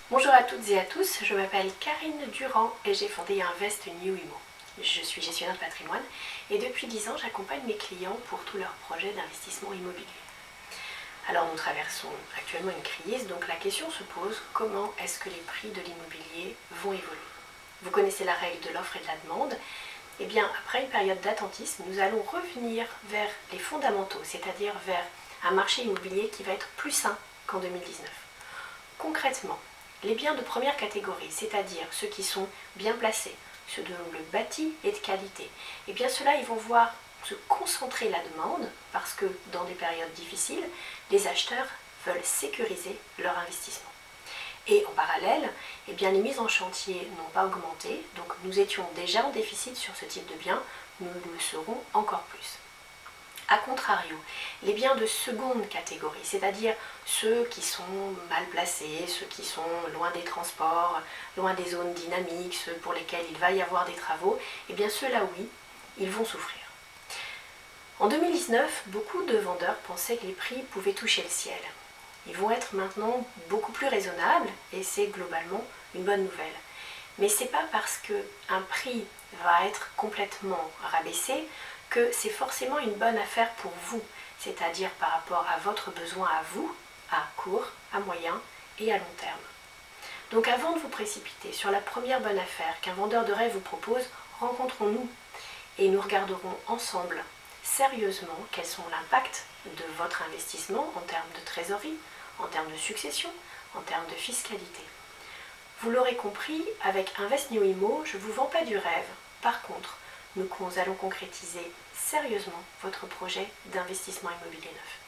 Bonjour à toutes et à tous, je m'appelle Karine Durand et j'ai fondé Invest New Imo. Je suis gestionnaire de patrimoine et depuis 10 ans j'accompagne mes clients pour tous leurs projets d'investissement immobilier. Alors nous traversons actuellement une crise, donc la question se pose, comment est-ce que les prix de l'immobilier vont évoluer? Vous connaissez la règle de l'offre et de la demande. Eh bien, après une période d'attentisme, nous allons revenir vers les fondamentaux, c'est-à-dire vers un marché immobilier qui va être plus sain qu'en 2019. Concrètement, les biens de première catégorie, c'est-à-dire ceux qui sont bien placés, ceux dont le bâti est de qualité, eh bien ceux-là, ils vont voir se concentrer la demande parce que dans des périodes difficiles, les acheteurs veulent sécuriser leur investissement. Et en parallèle, eh bien, les mises en chantier n'ont pas augmenté, donc nous étions déjà en déficit sur ce type de biens, nous le serons encore plus. A contrario, les biens de seconde catégorie, c'est-à-dire ceux qui sont mal placés, ceux qui sont loin des transports, loin des zones dynamiques, ceux pour lesquels il va y avoir des travaux, eh bien ceux-là, oui, ils vont souffrir. En 2019, beaucoup de vendeurs pensaient que les prix pouvaient toucher le ciel. Ils vont être maintenant beaucoup plus raisonnables et c'est globalement une bonne nouvelle. Mais ce n'est pas parce qu'un prix va être complètement rabaissé que c'est forcément une bonne affaire pour vous, c'est-à-dire par rapport à votre besoin à vous, à court, à moyen et à long terme. Donc avant de vous précipiter sur la première bonne affaire qu'un vendeur de rêve vous propose, rencontrons-nous et nous regarderons ensemble sérieusement quels sont l'impact de votre investissement en termes de trésorerie, en termes de succession, en termes de fiscalité. Vous l'aurez compris, avec Invest New Imo, je ne vous vends pas du rêve. Par contre, nous allons concrétiser sérieusement votre projet d'investissement immobilier neuf.